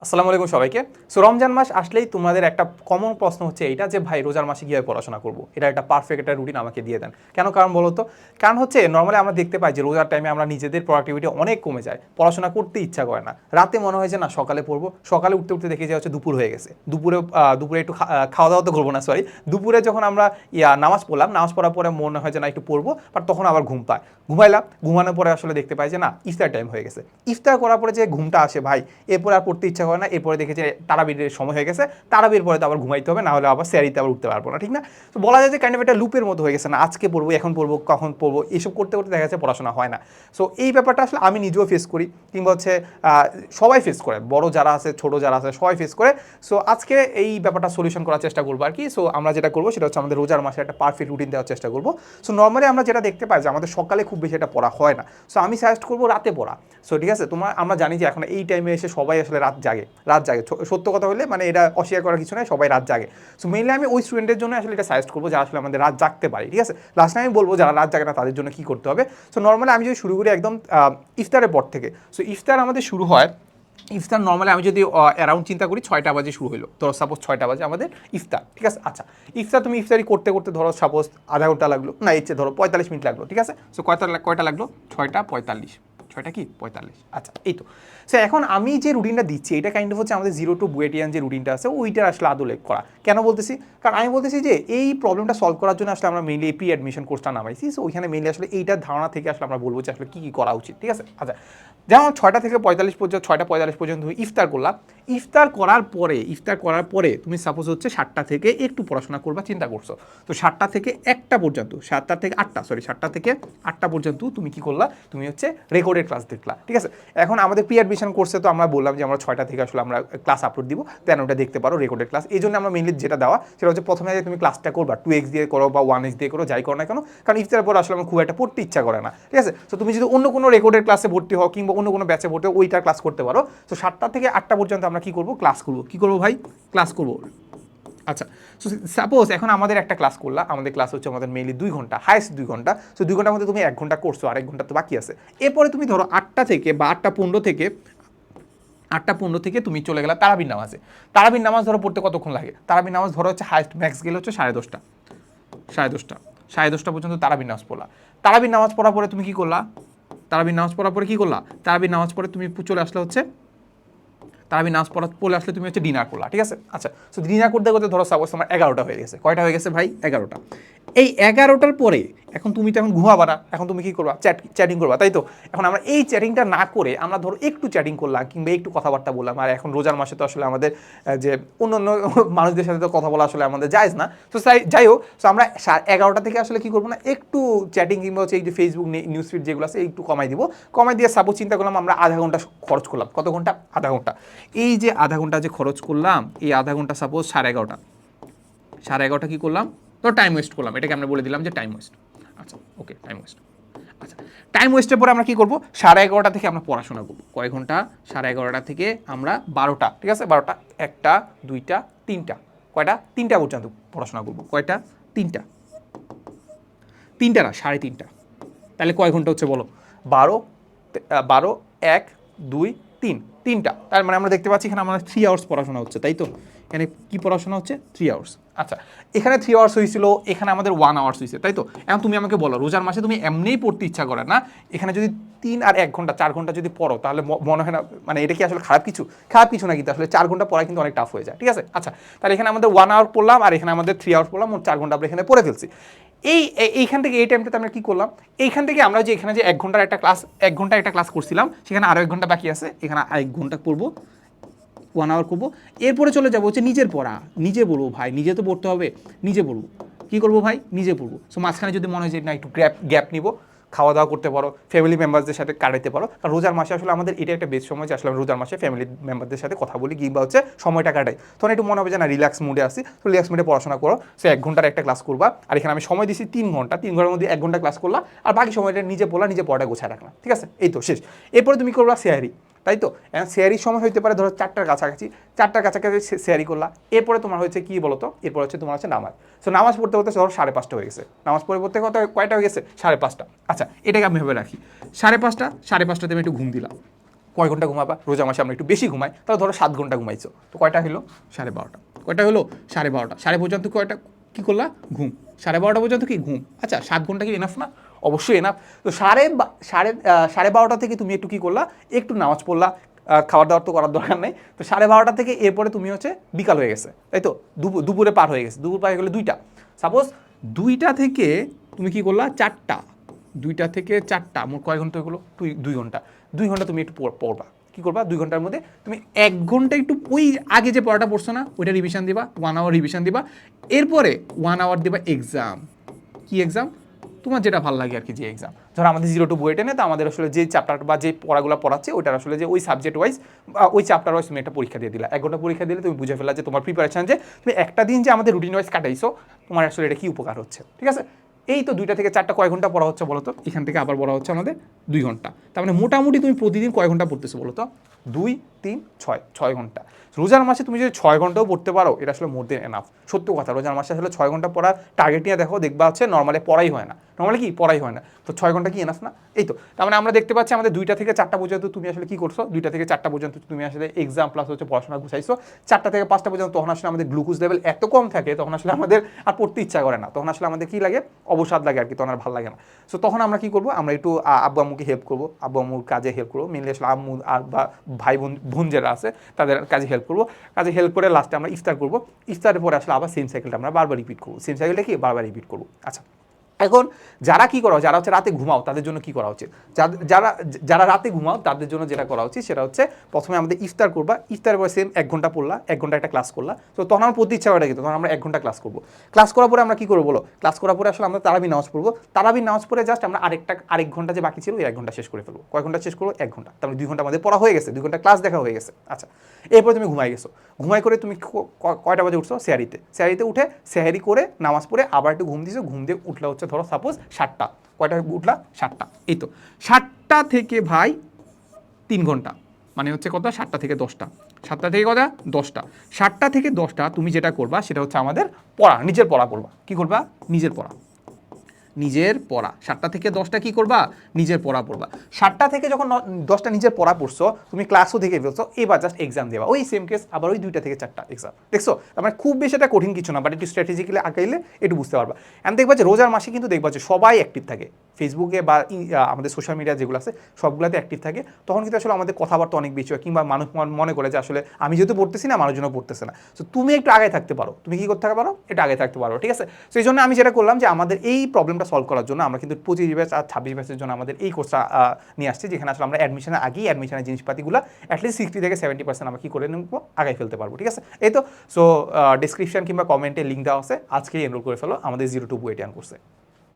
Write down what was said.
আসসালামু আলাইকুম সবাইকে। সো রমজান মাস আসলেই তোমাদের একটা কমন প্রশ্ন হচ্ছে এইটা যে ভাই রোজার মাসে কীভাবে পড়াশোনা করবো, এটা একটা পারফেক্ট একটা রুটিন আমাকে দিয়ে দেন। কেন কারণ বলো তো? কারণ হচ্ছে নর্মালি আমরা দেখতে পাই যে রোজার টাইমে আমরা নিজেদের প্রোডাক্টিভিটি অনেক কমে যায়, পড়াশোনা করতে ইচ্ছা করে না, রাতে মনে হয় যে না সকালে পড়বো, সকালে উঠতে উঠতে দেখে যে হচ্ছে দুপুর হয়ে গেছে, দুপুরে একটু খাওয়া দাওয়া তো করবো না, সরি, দুপুরে যখন আমরা নামাজ পড়লাম, নামাজ পড়ার পরে মনে হয় যে না একটু পড়বো, বাট তখন আবার ঘুম পায়, ঘুমাইলাম, ঘুমানোর পরে আসলে দেখতে পাই যে না ইফতার টাইম হয়ে গেছে, ইফতার করার পরে যে ঘুমটা আসে ভাই, এরপর আর পড়তে ইচ্ছা করে না, এরপরে দেখে যে তারাবির সময় হয়ে গেছে, তারাবির পরে তো আবার ঘুমাইতে হবে, না হলে আবার স্যারিতে আবার উঠতে পারবো না, ঠিক না? তো বলা যায় যে কাইন্ড অফ একটা লুপের মতো হয়ে গেছে, না আজকে পড়বো, এখন পড়বো, কখন পড়বো, এইসব করতে করতে দেখা যাচ্ছে পড়াশোনা হয় না। সো এই ব্যাপারটা আসলে আমি নিজেও ফেস করি, কিংবা হচ্ছে সবাই ফেস করে, বড় যারা আছে ছোট যারা আছে সবাই ফেস করে। সো আজকে এই ব্যাপারটা সলিউশন করার চেষ্টা করবো আর কি। সো আমরা যেটা করবো সেটা হচ্ছে আমাদের রোজার মাসে একটা পারফেক্ট রুটিন দেওয়ার চেষ্টা করবো। সো নর্মালি আমরা যেটা দেখতে পাই যে আমাদের সকালে খুব বেশি এটা পড়া হয় না, সো আমি সাজেস্ট করবো রাতে পড়া। সো ঠিক আছে, আমরা জানি যে এখন এই টাইমে এসে সবাই আসলে রাত জাগে সত্য কথা হলে, মানে এটা অস্বীকার করার কিছু নয়, সবাই রাত জাগে। সো মেইনলি আমি ওই স্টুডেন্টের জন্য আসলে এটা সাজেস্ট করবো যারা আসলে আমাদের রাত জাগতে পারে, ঠিক আছে? লাস্ট টাইম আমি বলবো যারা রাত জাগে না তাদের জন্য কী করতে হবে। সো নর্মালি আমি যদি শুরু করি একদম ইফতারের পর থেকে। সো ইফতার আমাদের শুরু হয়, ইফতার নর্মালি আমি যদি অ্যারাউন্ড চিন্তা করি 6টা বাজে শুরু হলো, ধরো সাপোজ 6টা বাজে আমাদের ইফতার, ঠিক আছে? আচ্ছা, তুমি ইফতারি করতে করতে ধরো সাপোজ আধা ঘন্টা লাগলো, না ইচ্ছে ধরো 45 মিনিট লাগলো, ঠিক আছে? সো কয়টা লাগলো? 6টা 45, 6টা কি 45, আচ্ছা এই তো। সো এখন আমি যে রুটিনটা দিচ্ছি এটা কাইন্ড অফ হচ্ছে আমাদের 0 to বুয়েটিয়ান যে রুটিনটা আছে ওইটার আসলে আদলে করা। কেন বলতেছি? কারণ আমি বলতেছি যে এই প্রবলেমটা সলভ করার জন্য আসলে আমরা মেইনলি প্রি অ্যাডমিশন কোর্সটা নামাইছি। সো ওইখানে মেইনলি আসলে এইটার ধারণা থেকে আসলে আমরা বলবো যে আসলে কী কী করা উচিত, ঠিক আছে? আচ্ছা, যেমন 6টা পর্যন্ত তুমি ইফতার করলা, ইফতার করার পরে তুমি সাপোজ হচ্ছে 7টা থেকে একটু পড়াশোনা করবা চিন্তা করছো, তো 7টা থেকে 1টা পর্যন্ত, 7টা থেকে 8টা, সরি 7টা থেকে 8টা পর্যন্ত তুমি কি করলা? তুমি হচ্ছে রেকর্ডেড ক্লাস দেখলা, ঠিক আছে? এখন আমাদের প্রি অ্যাডমিশন কোর্সে তো আমরা বললাম যে আমরা 6টা থেকে আসলে আমরা ক্লাস আপলোড দিব, দেন ওটা দেখতে পারো রেকর্ডেড ক্লাস। এই জন্য আমরা মেনলি যেটা দেওয়া সেটা হচ্ছে প্রথমে যে তুমি ক্লাসটা করবা 2x দিয়ে করো বা 1x দিয়ে করো, যাই করো না কেন, কারণ ইফতারের পর আসলে আমার খুব একটা পড়তে ইচ্ছা করে না, ঠিক আছে? তো তুমি যদি অন্য কোনো রেকর্ডেড ক্লাসে ভর্তি হও কিংবা অন্য কোনো ব্যাচে ভর্তি হও ওইটা ক্লাস করতে পারো। তো 7টা থেকে 8টা পর্যন্ত আমরা কি করবো? ক্লাস করবো। কি করবো ভাই? ক্লাস করবো। আচ্ছা, সো সাপোজ এখন আমাদের একটা ক্লাস করলা, আমাদের ক্লাস হচ্ছে আমাদের মেইনলি 2 ঘন্টা, হাইস্ট 2 ঘন্টা। সো 2 ঘন্টার মধ্যে তুমি 1 ঘন্টা করছো আর 1 ঘন্টা তো বাকি আছে। এরপরে তুমি ধরো 8টা থেকে বা 8টা 15 থেকে তুমি চলে গেলা তারাবির নামাজে। তারাবির নামাজ ধরো পড়তে কতক্ষণ লাগে? তারাবির নামাজ ধরো হচ্ছে হাইস্ট ম্যাক্স গেলে হচ্ছে 10:30, 10:30 পর্যন্ত তারাবির নামাজ পড়লা। তারাবির নামাজ পড়ার পরে তুমি কি করলা? তারাবির নামাজ পড়ার পরে কি করলা? তারাবির নামাজ পড়ে তুমি চলে আসলে হচ্ছে তারাবির নামাজ পড়ে আসলে তুমি হচ্ছে ডিনার করলা, ঠিক আছে? আচ্ছা, সো ডিনার করতে করতে ধরো সাপোজ তোমার 11টা হয়ে গেছে। কয়টা হয়ে গেছে ভাই? 11টা। এই 11টার পরে এখন তুমি তো এখন ঘুমাবা না, এখন তুমি কি করবা? চ্যাটিং করবা, তাই তো? এখন আমরা এই চ্যাটিংটা না করে আমরা ধরো একটু চ্যাটিং করলাম কিংবা একটু কথাবার্তা বললাম, আর এখন রোজার মাসে তো আসলে আমাদের যে অন্য অন্য মানুষদের সাথে তো কথা বলা আসলে আমাদের জায়েজ না। তো যাই হোক, সো আমরা 11টা থেকে আসলে কি করবো না, একটু চ্যাটিং কিংবা হচ্ছে এই যে ফেসবুক নিউজ ফিড যেগুলো আছে একটু কমাই দিব। কমাই দিয়ে সাপোজ চিন্তা করলাম আমরা আধা ঘন্টা খরচ করলাম। কত ঘন্টা? আধা ঘন্টা। এই যে আধা ঘন্টা যে খরচ করলাম, এই আধা ঘন্টা সাপোজ 11:30, 11:30 কি করলাম? তো টাইম ওয়েস্ট করলাম, এটাকে আমরা বলে দিলাম যে টাইম ওয়েস্ট। আচ্ছা ওকে, টাইম ওয়েস্ট। আচ্ছা, টাইম ওয়েস্টের পরে আমরা কি করবো? 11:30 থেকে আমরা পড়াশোনা করবো। কয় ঘন্টা? 11:30 থেকে আমরা 12টা, ঠিক আছে? 12টা, 1টা 2টা 3টা, কয়টা? 3টা পর্যন্ত পড়াশোনা করবো। কয়টা? 3টা। 3টা না, 3:30। তাহলে কয় ঘন্টা হচ্ছে বলো? 12, 12, 1, 2, 3, 3টা। তার মানে আমরা দেখতে পাচ্ছি এখানে আমাদের 3 আওয়ার্স পড়াশোনা হচ্ছে, তাই তো? এখানে কি পড়াশোনা হচ্ছে? 3 আওয়ার্স। আচ্ছা, এখানে 3 আওয়ার্স হয়েছিল, এখানে আমাদের 1 আওয়ার্স হয়েছে, তাই তো? এখন তুমি আমাকে বলো রোজার মাসে তুমি এমনিই পড়তে ইচ্ছা করে না, এখানে যদি 3 আর 1 ঘন্টা 4 ঘন্টা যদি পড়ো তাহলে মনে হয় না মানে এটা কি আসলে খারাপ কিছু? খারাপ কিছু না, কিন্তু আসলে 4 ঘন্টা পড়া কিন্তু অনেক টাফ হয়ে যায়, ঠিক আছে? আচ্ছা, তাহলে এখানে আমাদের 1 আওয়ার পড়লাম আর এখানে আমাদের 3 আওয়ার্স পড়লাম, মোট 4 ঘন্টা আমরা এখানে পড়ে ফেলছি। এইখান থেকে এই টাইমটাতে আমরা কী করলাম? এইখান থেকে আমরা যে এখানে যে 1 ঘন্টার একটা ক্লাস করছিলাম, সেখানে আরও 1 ঘন্টা বাকি আছে, এখানে 1 ঘন্টা পড়বো, 1 আওয়ার করবো। এরপরে চলে যাবো হচ্ছে নিজের পড়া। নিজে পড়বো ভাই, নিজে তো পড়তে হবে, নিজে পড়বো। কী করবো ভাই? নিজে পড়বো। সো মাঝখানে যদি মনে হয় যে না একটু গ্যাপ নিবো, খাওয়া দাওয়া করতে পারো, ফ্যামিলি মেম্বারদের সাথে কাটাতে পারো। কারণ রোজার মাসে আসলে আমাদের এটা একটা বেস্ট সময় যে আসলে রোজার মাসে ফ্যামিলি মেম্বারদের সাথে কথা বলি কিংবা হচ্ছে সময়টা কাটাই, তখন একটু মনে হবে যে না রিল্যাক্স মুডে আসি, তো রিল্যাক্স মুডে পড়াশোনা করো। সো 1 ঘন্টার একটা ক্লাস করবা, আর এখানে আমি সময় দিচ্ছি 3 ঘন্টা, 3 ঘন্টার মধ্যে 1 ঘন্টা ক্লাস করলা, আর বাকি সময়টা নিজে পড়লা, নিজে পড়াটা গোছায় রাখলাম, ঠিক আছে? এই তো শেষ। এরপরে তুমি করবা সেহারি, তাই তো? শেয়ারির সময় হইতে পারে ধরো 4টার কাছাকাছি, 4টার কাছাকাছি শেয়ারি করলা। এরপরে তোমার হচ্ছে কি বলো তো? এরপর হচ্ছে তোমার হচ্ছে নামাজ। সো নামাজ পড়তে পড়তে ধরো 5:30 হয়ে গেছে, নামাজ পড়তে কয়টা হয়ে গেছে? 5:30। আচ্ছা, এটাকে আমি ভেবে রাখি 5:30, 5:30তে আমি একটু ঘুম দিলাম, কয় ঘন্টা ঘুমাবা? রোজা মাসে আমরা একটু বেশি ঘুমাই, তাহলে ধরো 7 ঘন্টা ঘুমাইছো, তো কয়টা হলো? 12:30। কয়টা হলো? 12:30। 12:30 পর্যন্ত কয়টা কী করলা? ঘুম। 12:30 পর্যন্ত কি ঘুম? আচ্ছা 7 ঘন্টা কি এনাফ না? অবশ্যই এনাফ। তো 12:30 থেকে তুমি একটু কী করলা? একটু নামাজ পড়লা, খাবার দাবার তো করার দরকার নেই। তো 12:30 থেকে এরপরে তুমি হচ্ছে বিকাল হয়ে গেছে, তাই তো? দুপুরে পার হয়ে গেছে, দুপুর পার হয়ে গেলে 2টা। সাপোজ 2টা থেকে তুমি কী করলা? 4টা। 2টা থেকে 4টা মোট কয় ঘন্টা হলো? 2 ঘন্টা। 2 ঘন্টা তুমি একটু পড়বা। কী করবা? 2 ঘন্টার মধ্যে তুমি 1 ঘন্টা একটু ওই আগে যে পড়াটা পড়ছো না ওইটা রিভিশন দিবা, 1 আওয়ার রিভিশন দিবা। এরপরে 1 আওয়ার দিবা এক্সাম। কি এক্সাম? তোমার যেটা ভালো লাগে আর কি, যে এক্সাম। ধরো আমাদের 0 to বুয়েটে নেই, তো আমাদের আসলে যে চ্যাপ্টার বা যে পড়াগুলো পড়াচ্ছে ওইটার আসলে যে ওই সাবজেক্ট ওয়াইজ ওই চ্যাপ্টার ওয়াইজ তুমি একটা পরীক্ষা দিয়ে দিলা। 1 ঘন্টা পরীক্ষা দিলে তুমি বুঝে ফেলা যে তোমার প্রিপারেশন, যে তুমি একটা দিন যে আমাদের রুটিন ওয়াইজ কাটাইছো তোমার আসলে এটা কি উপকার হচ্ছে। ঠিক আছে? এই তো 2টা থেকে 4টা কয় ঘন্টা পড়া হচ্ছে বলো তো? এখান থেকে আবার পড়া হচ্ছে আমাদের 2 ঘন্টা। তার মানে মোটামুটি তুমি প্রতিদিন কয় ঘন্টা পড়তেছো বলো তো? 2, 3, 6 ঘন্টা। রোজার মাসে তুমি যদি 6 ঘন্টাও পড়তে পারো এটা আসলে মোর দেন এনাফ। সত্য কথা, রোজার মাসে আসলে 6 ঘন্টা পড়ার টার্গেট নিয়ে দেখো, দেখবা হচ্ছে নর্মালি পড়াই হয় না। নর্মালি কি পড়াই হয় না, তো 6 ঘন্টা কি এনাফ না? এই তো তার মানে আমরা দেখতে পাচ্ছি আমাদের 2টা থেকে 4টা পর্যন্ত তুমি আসলে কি করছো? 2টা থেকে 4টা পর্যন্ত তুমি আসলে এক্সাম প্লাস হচ্ছে পড়াশোনা গুছাইছো। 4টা থেকে 5টা পর্যন্ত তখন আসলে আমাদের গ্লুকোজ লেভেল এত কম থাকে, তখন আসলে আমাদের আর পড়তে ইচ্ছা করে না, তখন আসলে আমাদের কি লাগে? অবসাদ লাগে আর কি, তখন আর ভালো লাগে না। সো তখন আমরা কি করবো? আমরা একটু আব্বু আম্মুকে হেল্প করবো, আব্বু আম্মুর কাজে হেল্প করবো, মেনলি আসলে আম্মু আর বা ভাই বোন যারা আছে তাদের কাজে হেল্প করবো। কাজে হেল্প করে লাস্টে আমরা ইফতার করবো। ইফতারের পরে আসলে আবার সেম সাইকেলটা আমরা বারবার রিপিট করবো। সেম সাইকেলটা কি বারবার রিপিট করবো। আচ্ছা, এখন যারা কি করা, যারা হচ্ছে রাতে ঘুমাও তাদের জন্য কি করা উচিত? যারা যারা রাতে ঘুমাও তাদের জন্য যেটা করা উচিত সেটা হচ্ছে প্রথমে আমাদের ইফতার করবা। ইফতারের পরে সেম 1 ঘন্টা পড়লা, 1 ঘন্টা একটা ক্লাস করলা। তো তখন আমার প্রতি ইচ্ছা করে কিন্তু তখন আমরা 1 ঘন্টা ক্লাস করবো। ক্লাস করার পরে আমরা কি করবো বলো? ক্লাস করার পরে আসলে আমরা তারাবি নামাজ পড়বো। তারাবি নামাজ পড়ে জাস্ট আমরা আরেক ঘন্টা যে বাকি ছিল ওই 1 ঘন্টা শেষ করে ফেলবো। কয় ঘন্টা শেষ করবো? 1 ঘন্টা। তারপরে 2 ঘন্টা আমাদের পড়া হয়ে গেছে, 2 ঘন্টা ক্লাস দেখা হয়ে গেছে। আচ্ছা, এরপরে তুমি ঘুমাই গেছো। ঘুমাই করে তুমি কয়টা বাজে উঠছো? সেহারিতে উঠে সেহারি করে নামাজ পড়ে আবার একটু ঘুম দিয়েছো। ঘুম দিয়ে উঠলে হচ্ছে ধরো সাপোজ 7টা। কয়টা উঠলা? 7টা। এই তো 7টা থেকে ভাই 3 ঘন্টা, মানে হচ্ছে কত? 7টা থেকে 10টা। 7টা থেকে কত? 10টা। 7টা থেকে 10টা তুমি যেটা করবা সেটা হচ্ছে আমাদের পড়া, নিজের পড়া করবা। কি করবা? নিজের পড়া। 7টা থেকে 10টা কি করবা? নিজের পড়া পড়বা। 7টা থেকে যখন 10টা নিজের পড়া পড়ছো, তুমি ক্লাসও দেখে ফেলছো, এবার জাস্ট এক্সাম দেবা। ওই সেম কেস আবার ওই 2টা থেকে 4টা এক্সাম। দেখছো? তার মানে খুব বেশি এটা কঠিন কিছু না, বাট একটু স্ট্র্যাটেজিক্যালি আগাইলে একটু বুঝতে পারবা। এখন দেখবা যে রোজার মাসে কিন্তু দেখবা যে সবাই অ্যাক্টিভ থাকে ফেসবুকে বা আমাদের সোশ্যাল মিডিয়া যেগুলো আছে সবগুলোতে অ্যাক্টিভ থাকে। তখন কিন্তু আসলে আমাদের কথাবার্তা অনেক বেশি হয়, কিংবা মানুষ মনে করে যে আসলে আমি যেহেতু পড়তেছি না মানুষজনও পড়তেছে না। সো তুমি একটু আগে থাকতে পারো। তুমি কি করতে পারো? একটু আগে থাকতে পারো। ঠিক আছে? সো এই জন্য আমি যেটা করলাম যে আমাদের এই প্রবলেমটা সলভ করার জন্য আমরা কিন্তু 25 ব্যাচ আর 26 ব্যাচের জন্য আমাদের এই কোর্সটা নিয়ে আসছি, যেখানে আসলে আমরা অ্যাডমিশনের আগেই অ্যাডমিশনের জিনিসপাতিগুলো অ্যাটলিস্ট 60 থেকে 70% আমরা কি করে নেবো? আগাই ফেলতে পারবো। ঠিক আছে? এই তো। সো ডিসক্রিপশন কিংবা কমেন্টে লিঙ্ক দেওয়া আছে, আজকেই এনরোল করে ফেলো আমাদের 0 to বুয়েটিয়ান কোর্সে।